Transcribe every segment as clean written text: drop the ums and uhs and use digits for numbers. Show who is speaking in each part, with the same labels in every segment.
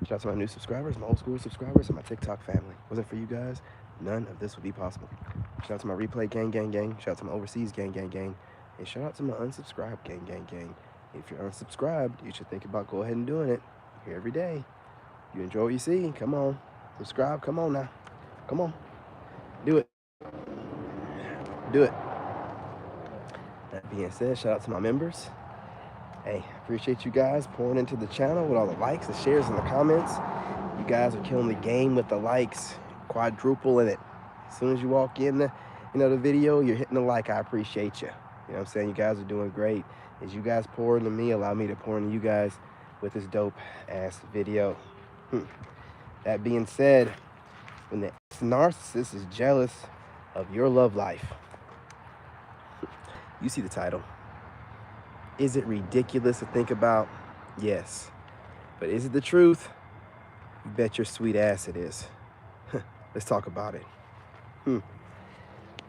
Speaker 1: Shout out to my new subscribers, my old school subscribers, and my TikTok family. Wasn't for you guys, none of this would be possible. Shout out to my replay gang. Shout out to my overseas gang. And shout out to my unsubscribed gang. If you're unsubscribed, you should think about go ahead and doing it. You're here every day. You enjoy what you see, come on. Subscribe, come on now. Come on. Do it. Do it. That being said, shout out to my members. Hey, appreciate you guys pouring into the channel with all the likes, the shares, and the comments. You guys are killing the game with the likes, quadrupling it. As soon as you walk in the video, you're hitting the like. I appreciate you. You know what I'm saying? You guys are doing great. As you guys pour into me, allow me to pour into you guys with this dope ass video. That being said, when the narcissist is jealous of your love life, you see the title. Is it ridiculous to think about? Yes. But is it the truth? You bet your sweet ass it is. Let's talk about it.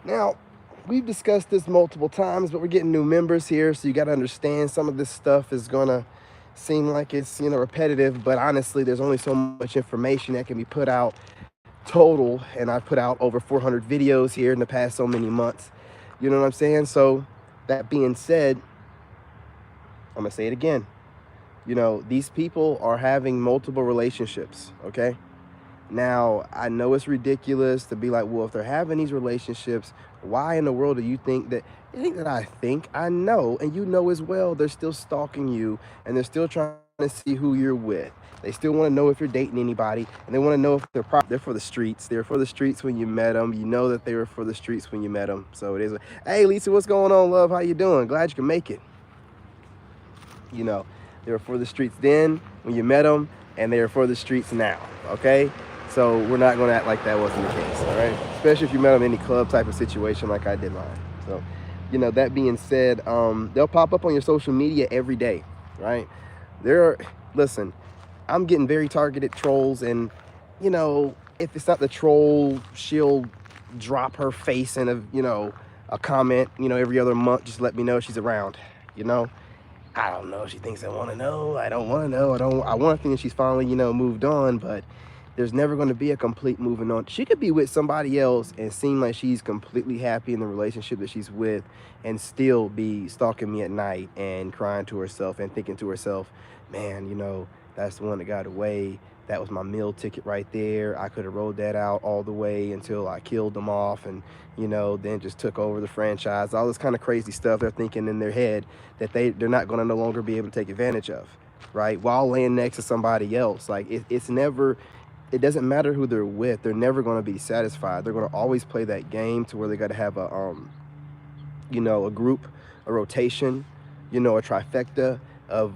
Speaker 1: Now, we've discussed this multiple times, but we're getting new members here, so you got to understand some of this stuff is going to seem like it's, repetitive, but honestly, there's only so much information that can be put out total, and I've put out over 400 videos here in the past so many months. You know what I'm saying? So, that being said, I'm going to say it again. These people are having multiple relationships, okay? Now, I know it's ridiculous to be like, well, if they're having these relationships, why in the world do you think that? I know, and you know as well, they're still stalking you, and they're still trying to see who you're with. They still want to know if you're dating anybody, and they want to know if they're for the streets. They're for the streets when you met them. You know that they were for the streets when you met them. So it is. Hey, Lisa, what's going on, love? How you doing? Glad you can make it. They were for the streets then when you met them, and they are for the streets now, okay? So we're not going to act like that wasn't the case, all right? Especially if you met them in any club type of situation like I did mine. So, that being said, they'll pop up on your social media every day, right? Listen, I'm getting very targeted trolls, and, if it's not the troll, she'll drop her face in a comment, every other month. Just let me know she's around, I don't know. She thinks I want to know. I don't want to know. I want to think she's finally, moved on, but there's never going to be a complete moving on. She could be with somebody else and seem like she's completely happy in the relationship that she's with and still be stalking me at night and crying to herself and thinking to herself, man, that's the one that got away. That was my meal ticket right there. I could have rode that out all the way until I killed them off and, then just took over the franchise. All this kind of crazy stuff they're thinking in their head that they're not going to no longer be able to take advantage of, right? While laying next to somebody else. Like, it doesn't matter who they're with. They're never going to be satisfied. They're going to always play that game to where they got to have a group, a rotation, a trifecta of,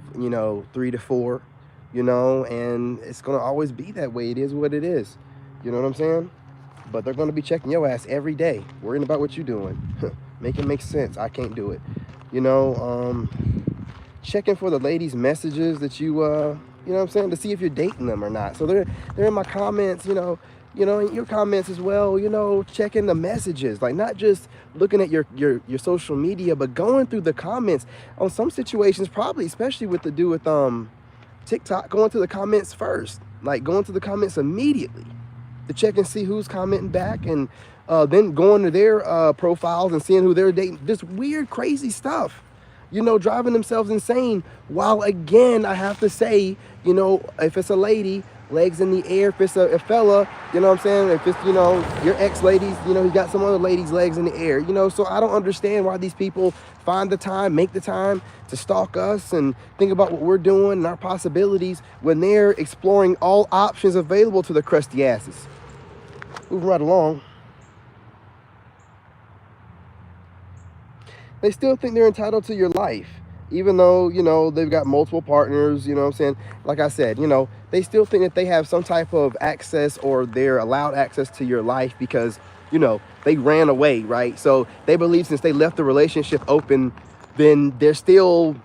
Speaker 1: 3 to 4. And it's going to always be that way. It is what it is. You know what I'm saying? But they're going to be checking your ass every day, worrying about what you're doing. Make it make sense. I can't do it. Checking for the ladies' messages that you know what I'm saying, to see if you're dating them or not. So they're in my comments, in your comments as well, checking the messages, like not just looking at your social media, but going through the comments on some situations, probably, especially with the do with TikTok, going to the comments first, like going to the comments immediately to check and see who's commenting back, and then going to their profiles and seeing who they're dating. Just weird, crazy stuff, driving themselves insane. While again, I have to say, if it's a lady, legs in the air. If it's a fella, you know what I'm saying? If it's, your ex-ladies, he got some other ladies' legs in the air, so I don't understand why these people find the time, make the time to stalk us and think about what we're doing and our possibilities when they're exploring all options available to the crusty asses. Moving right along. They still think they're entitled to your life, even though, they've got multiple partners, you know what I'm saying? Like I said, they still think that they have some type of access, or they're allowed access to your life because, they ran away, right? So they believe since they left the relationship open, then they're still,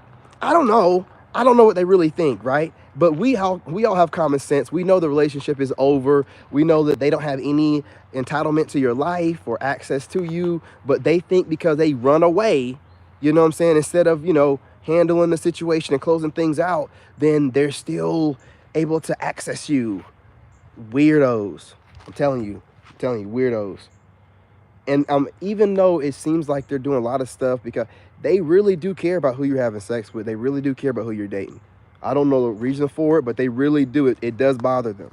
Speaker 1: I don't know what they really think, right? But we all have common sense. We know the relationship is over. We know that they don't have any entitlement to your life or access to you, but they think because they run away, you know what I'm saying, instead of, handling the situation and closing things out, then they're still able to access you. Weirdos. I'm telling you, weirdos. And even though it seems like they're doing a lot of stuff, because they really do care about who you're having sex with. They really do care about who you're dating. I don't know the reason for it, but they really do. It does bother them,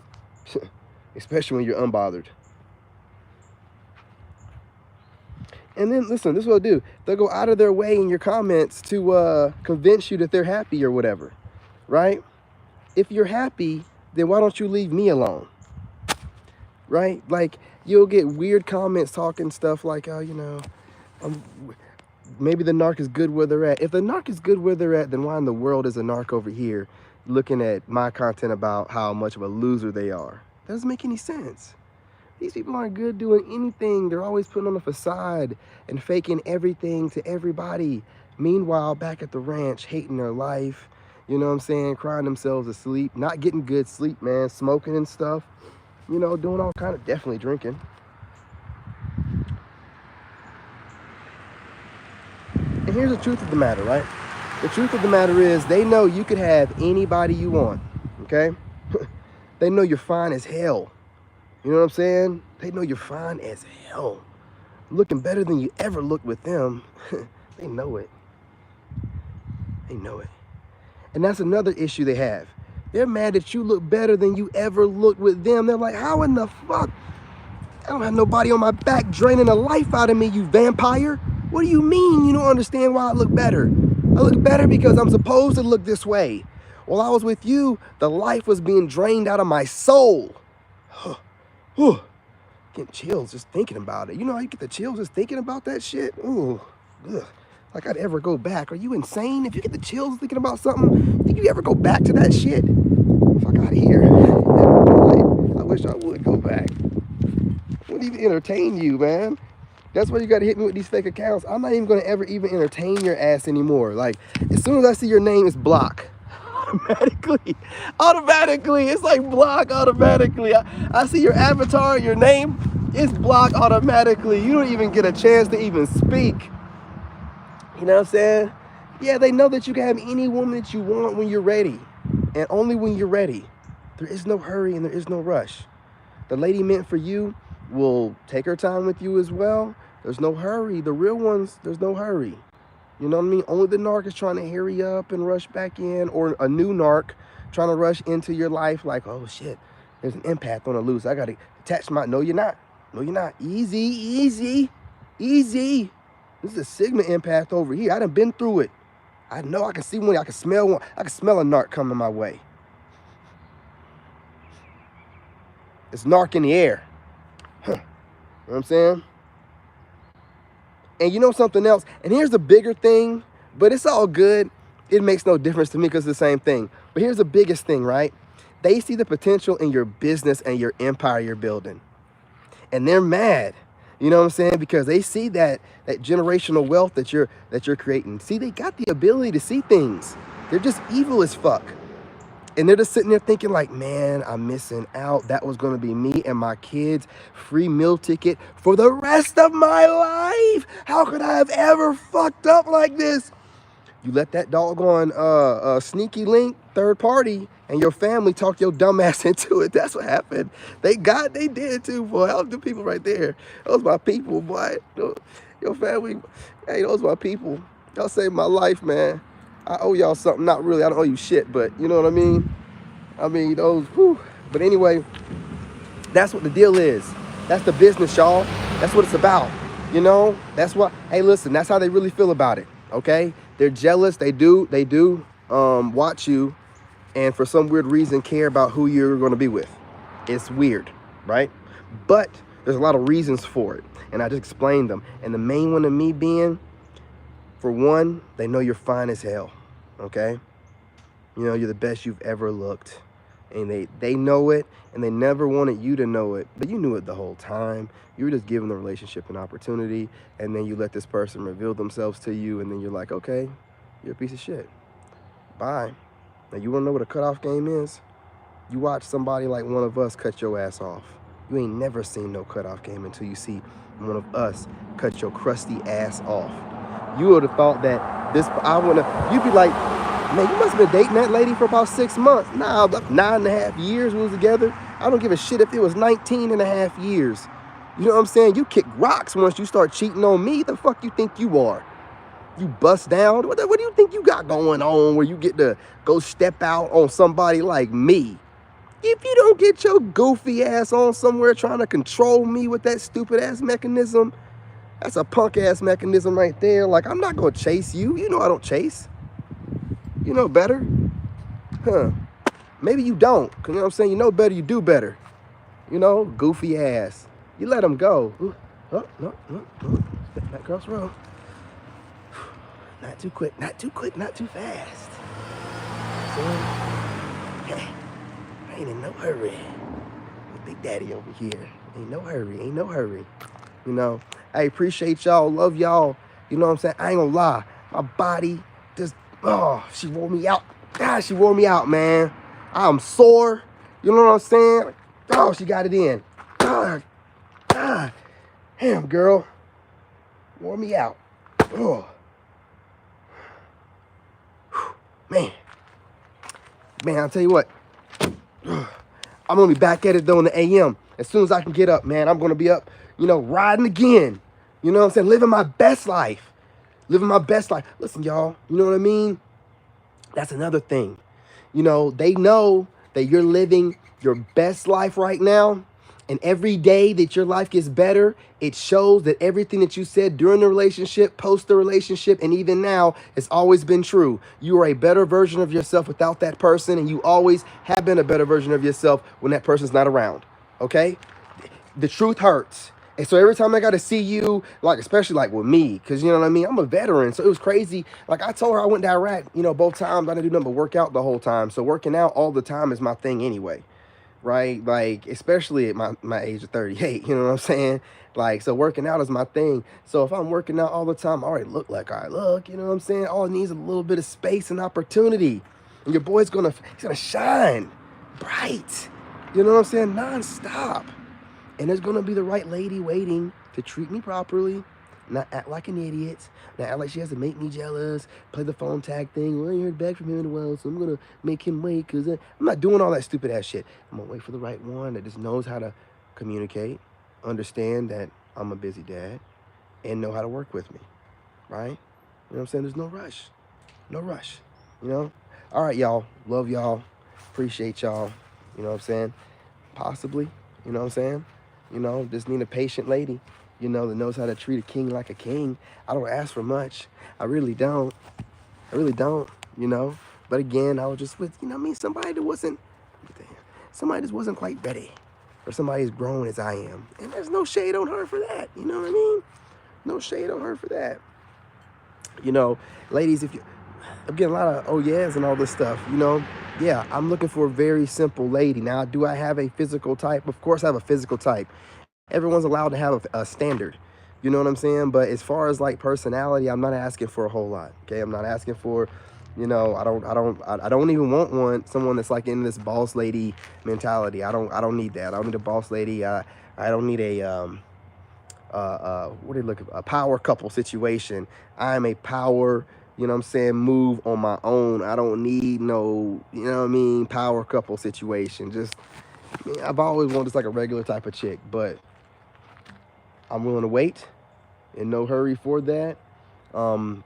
Speaker 1: especially when you're unbothered. And then, listen, this is what they'll do. They'll go out of their way in your comments to convince you that they're happy or whatever, right? If you're happy, then why don't you leave me alone, right? Like, you'll get weird comments talking stuff like, oh, you know, maybe the narc is good where they're at. If the narc is good where they're at, then why in the world is a narc over here looking at my content about how much of a loser they are? That doesn't make any sense. These people aren't good doing anything. They're always putting on a facade and faking everything to everybody. Meanwhile, back at the ranch, hating their life, you know what I'm saying, crying themselves to sleep, not getting good sleep, man, smoking and stuff, you know, doing all kind of, definitely drinking. And here's the truth of the matter, right? The truth of the matter is they know you could have anybody you want, okay? They know you're fine as hell. You know what I'm saying? They know you're fine as hell. Looking better than you ever looked with them. They know it. They know it. And that's another issue they have. They're mad that you look better than you ever looked with them. They're like, how in the fuck? I don't have nobody on my back draining the life out of me, you vampire. What do you mean you don't understand why I look better? I look better because I'm supposed to look this way. While I was with you, the life was being drained out of my soul. Ooh, getting chills just thinking about it. You know how you get the chills just thinking about that shit? Ooh, ugh. Like I'd ever go back. Are you insane? If you get the chills thinking about something, think you ever go back to that shit? Fuck out of here. I wish I would go back. I wouldn't even entertain you, man. That's why you got to hit me with these fake accounts. I'm not even going to ever even entertain your ass anymore. Like, as soon as I see your name, it's block. Automatically, it's like block automatically. I see your avatar, your name, it's block automatically. You don't even get a chance to even speak. You know what I'm saying? Yeah, they know that you can have any woman that you want when you're ready, and only when you're ready. There is no hurry and there is no rush. The lady meant for you will take her time with you as well. There's no hurry. The real ones, there's no hurry. You know what I mean? Only the narc is trying to hurry up and rush back in, or a new narc trying to rush into your life like, oh shit, there's an empath on the loose. I got to attach my, no, you're not. No, you're not. Easy, easy, easy. This is a Sigma empath over here. I done been through it. I know I can see one. I can smell one. I can smell a narc coming my way. It's narc in the air. Huh. You know what I'm saying? And you know something else? And here's the bigger thing, but it's all good. It makes no difference to me because it's the same thing. But here's the biggest thing, right? They see the potential in your business and your empire you're building. And they're mad. You know what I'm saying? Because they see that generational wealth that you're creating. See, they got the ability to see things. They're just evil as fuck. And they're just sitting there thinking like, man, I'm missing out. That was going to be me and my kids' free meal ticket for the rest of my life. How could I have ever fucked up like this? You let that doggone sneaky link, third party, and your family talk your dumb ass into it. That's what happened. They did too, boy. All the people right there. Those my people, boy. Your family, hey, those my people. Y'all saved my life, man. I owe y'all something. Not really. I don't owe you shit, but you know what I mean? I mean, those, whew. But anyway, that's what the deal is. That's the business, y'all. That's what it's about. You know? That's what, hey, listen, that's how they really feel about it, okay? They're jealous. They do watch you and for some weird reason care about who you're going to be with. It's weird, right? But there's a lot of reasons for it, and I just explained them. And the main one to me being, for one, they know you're fine as hell, okay? You know, you're the best you've ever looked. And they know it, and they never wanted you to know it, but you knew it the whole time. You were just giving the relationship an opportunity, and then you let this person reveal themselves to you, and then you're like, okay, you're a piece of shit. Bye. Now, you want to know what a cutoff game is? You watch somebody like one of us cut your ass off. You ain't never seen no cutoff game until you see one of us cut your crusty ass off. You would have thought that this, you'd be like, Man, you must have been dating that lady for about 6 months. Nah, about 9.5 years we was together. I don't give a shit if it was 19.5 years. You know what I'm saying? You kick rocks once you start cheating on me. The fuck you think you are? You bust down? What do you think you got going on where you get to go step out on somebody like me? If you don't get your goofy ass on somewhere trying to control me with that stupid ass mechanism, that's a punk ass mechanism right there. Like, I'm not gonna chase you. You know I don't chase. You know better. Huh. Maybe you don't. You know what I'm saying? You know better, you do better. You know, goofy ass. You let him go. Ooh. Oh, no. Step back across the road. Not too quick, not too quick, not too fast. So, hey, I ain't in no hurry. Big Daddy over here. Ain't no hurry, ain't no hurry. You know, I appreciate y'all, love y'all. You know what I'm saying? I ain't gonna lie. My body just, she wore me out. God, she wore me out, man. I'm sore. You know what I'm saying? Oh, she got it in. God, damn, girl. Wore me out. Oh. Man, I'll tell you what. I'm going to be back at it, though, in the AM. As soon as I can get up, man, I'm going to be up, you know, riding again. You know what I'm saying? Living my best life. Living my best life. Listen, y'all, you know what I mean? That's another thing. You know, they know that you're living your best life right now. And every day that your life gets better, it shows that everything that you said during the relationship, post the relationship, and even now has always been true. You are a better version of yourself without that person, and you always have been a better version of yourself when that person's not around. Okay? The truth hurts. And so every time I got to see you, like, especially like with me, because you know what I mean? I'm a veteran. So it was crazy. Like I told her I went to Iraq, you know, both times. I didn't do nothing but work out the whole time. So working out all the time is my thing anyway. Right? Like, especially at my age of 38, you know what I'm saying? Like, so working out is my thing. So if I'm working out all the time, I already look like I look, you know what I'm saying? All it needs is a little bit of space and opportunity. And your boy's he's gonna shine bright. You know what I'm saying? Non-stop. And there's gonna be the right lady waiting to treat me properly, not act like an idiot, not act like she has to make me jealous, play the phone tag thing. Well, I ain't heard back from him in a while, so I'm gonna make him wait, because I'm not doing all that stupid ass shit. I'm gonna wait for the right one that just knows how to communicate, understand that I'm a busy dad, and know how to work with me, right? You know what I'm saying? There's no rush. No rush, you know? All right, y'all. Love y'all. Appreciate y'all. You know what I'm saying? Possibly, you know what I'm saying? You know, just need a patient lady, you know, that knows how to treat a king like a king. I don't ask for much. I really don't. You know. But again, I was just with, you know what I mean, somebody just wasn't quite ready. Or somebody as grown as I am. And there's no shade on her for that. You know what I mean? No shade on her for that. You know, ladies, I'm getting a lot of oh yes and all this stuff, you know. Yeah, I'm looking for a very simple lady. Now, do I have a physical type? Of course I have a physical type. Everyone's allowed to have a standard. You know what I'm saying? But as far as like personality, I'm not asking for a whole lot. Okay, I'm not asking for, you know, I don't even want someone that's like in this boss lady mentality. I don't need that. I don't need a boss lady. I don't need a what do you look at? A power couple situation. I'm a power, you know what I'm saying, move on my own. I don't need no, you know what I mean, power couple situation. Just, I mean, I've always wanted just like a regular type of chick, but I'm willing to wait. In no hurry for that.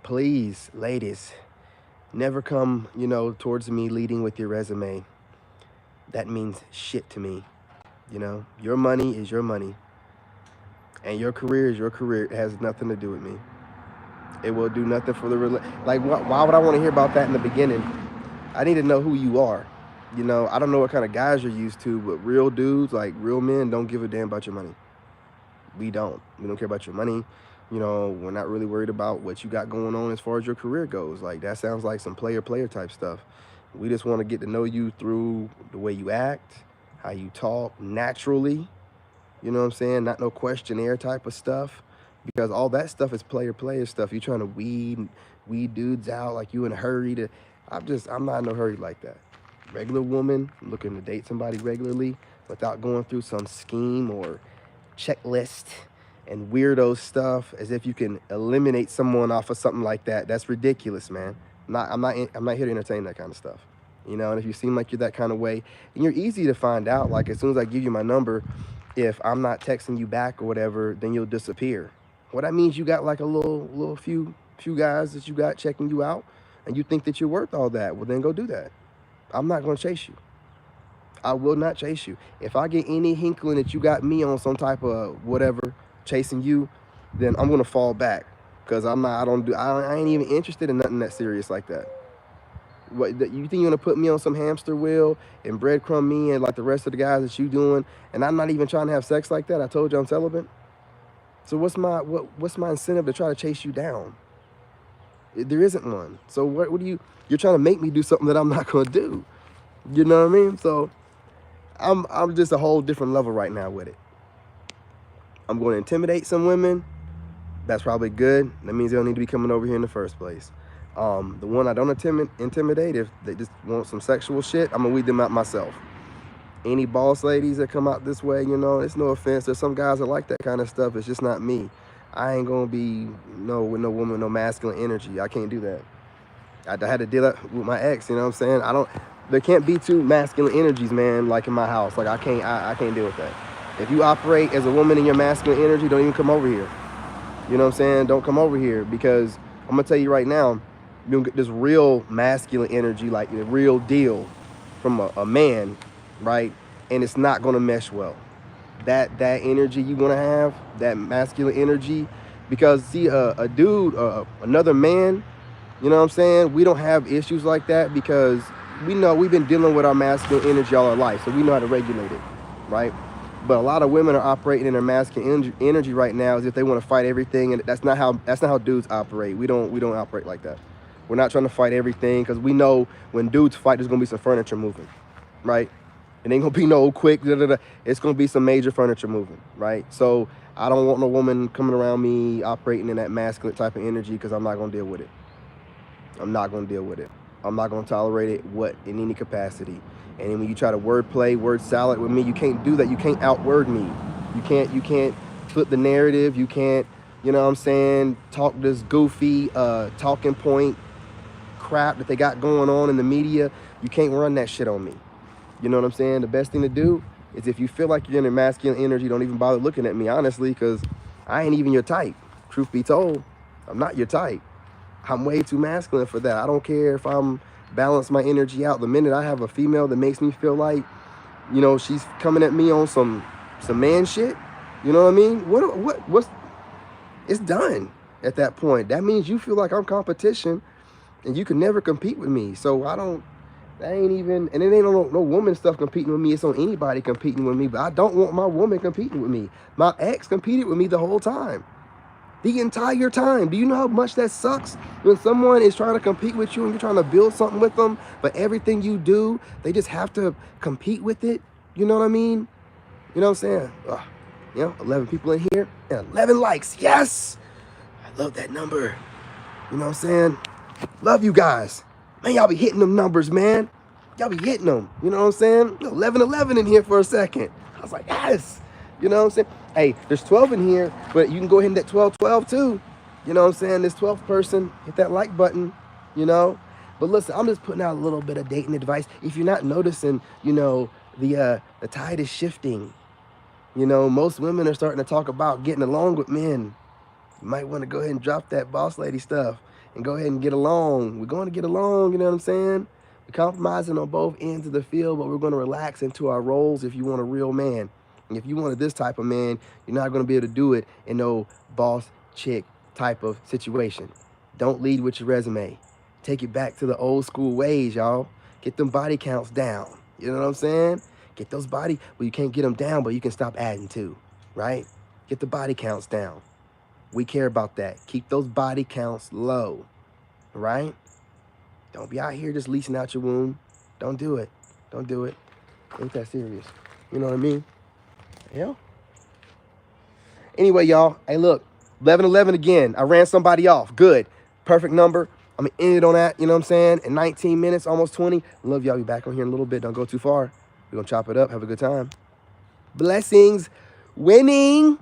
Speaker 1: Please, ladies, never come, you know, towards me leading with your resume. That means shit to me. You know, your money is your money. And your career is your career. It has nothing to do with me. It will do nothing for the like. Why would I want to hear about that in the beginning? I need to know who you are. You know, I don't know what kind of guys you're used to, but real dudes, like real men, don't give a damn about your money. We don't care about your money. You know, we're not really worried about what you got going on as far as your career goes. Like, that sounds like some player type stuff. We just want to get to know you through the way you act, how you talk naturally. You know what I'm saying? Not no questionnaire type of stuff. Because all that stuff is player stuff. You're trying to weed dudes out like you in a hurry to. I'm not in no hurry like that. Regular woman looking to date somebody regularly without going through some scheme or checklist and weirdo stuff as if you can eliminate someone off of something like that. That's ridiculous, man. I'm not here to entertain that kind of stuff. You know, and if you seem like you're that kind of way, and you're easy to find out, like as soon as I give you my number, if I'm not texting you back or whatever, then you'll disappear. Well, that means you got like a little few guys that you got checking you out, and you think that you're worth all that. Well, then go do that. I'm not going to chase you. I will not chase you. If I get any inkling that you got me on some type of whatever chasing you, then I'm going to fall back, because I ain't even interested in nothing that serious like that. What, you think you're gonna put me on some hamster wheel and breadcrumb me and like the rest of the guys that you doing, and I'm not even trying to have sex like that? I told you I'm celibate. So what's my incentive to try to chase you down? There isn't one. So what do you're trying to make me do something that I'm not gonna do? You know what I mean? So I'm just a whole different level right now with it. I'm going to intimidate some women. That's probably good. That means they don't need to be coming over here in the first place. The one I don't intimidate, if they just want some sexual shit, I'm gonna weed them out myself. Any boss ladies that come out this way, you know, it's no offense. There's some guys that like that kind of stuff. It's just not me. I ain't gonna be with no woman with no masculine energy. I can't do that. I had to deal that with my ex. You know what I'm saying? There can't be two masculine energies, man. Like in my house, like I can't deal with that. If you operate as a woman in your masculine energy, don't even come over here. You know what I'm saying? Don't come over here, because I'm gonna tell you right now, you'll get this real masculine energy, like the real deal from a man, right? And it's not gonna mesh well. That energy you're gonna have, that masculine energy, because see, a dude, another man, you know what I'm saying? We don't have issues like that, because we know we've been dealing with our masculine energy all our life, so we know how to regulate it, right? But a lot of women are operating in their masculine energy right now as if they want to fight everything, and that's not how dudes operate. We don't operate like that. We're not trying to fight everything, because we know when dudes fight, there's gonna be some furniture moving, right? It ain't gonna be no quick, it's gonna be some major furniture moving, right? So I don't want no woman coming around me operating in that masculine type of energy, because I'm not gonna deal with it. I'm not gonna deal with it. I'm not gonna tolerate it in any capacity. And then when you try to word salad with me, you can't do that. You can't outword me. You can't flip the narrative. You can't, you know what I'm saying, talk this goofy talking point crap that they got going on in the media. You can't run that shit on me. You know what I'm saying? The best thing to do is, if you feel like you're in a masculine energy, don't even bother looking at me, honestly, because I ain't even your type. Truth be told, I'm not your type. I'm way too masculine for that. I don't care if I'm balance my energy out. The minute I have a female that makes me feel like, you know, she's coming at me on some man shit, you know what I mean? What's it's done at that point. That means you feel like I'm competition and you can never compete with me. So that ain't even, and it ain't no woman stuff competing with me. It's on anybody competing with me, but I don't want my woman competing with me. My ex competed with me the whole time. The entire time. Do you know how much that sucks when someone is trying to compete with you and you're trying to build something with them, but everything you do, they just have to compete with it? You know what I mean? You know what I'm saying? You know, 11 people in here and 11 likes. Yes! I love that number. You know what I'm saying? Love you guys. Man, y'all be hitting them numbers, man. Y'all be hitting them. You know what I'm saying? 11 in here for a second. I was like, yes. You know what I'm saying? Hey, there's 12 in here, but you can go ahead and hit 12 too. You know what I'm saying? This 12th person, hit that like button, you know? But listen, I'm just putting out a little bit of dating advice. If you're not noticing, you know, the tide is shifting. You know, most women are starting to talk about getting along with men. You might want to go ahead and drop that boss lady stuff and go ahead and get along. We're going to get along, you know what I'm saying? We're compromising on both ends of the field, but we're going to relax into our roles if you want a real man. And if you wanted this type of man, you're not going to be able to do it in no boss chick type of situation. Don't lead with your resume. Take it back to the old school ways, y'all. Get them body counts down. You know what I'm saying? Get those well, you can't get them down, but you can stop adding to, right? Get the body counts down. We care about that. Keep those body counts low, right? Don't be out here just leasing out your womb. Don't do it. Don't do it. Ain't that serious. You know what I mean? Yeah. Anyway, y'all. Hey, look. 11 again. I ran somebody off. Good. Perfect number. I'm going to end it on that. You know what I'm saying? In 19 minutes, almost 20. Love y'all. Be back on here in a little bit. Don't go too far. We're going to chop it up. Have a good time. Blessings. Winning.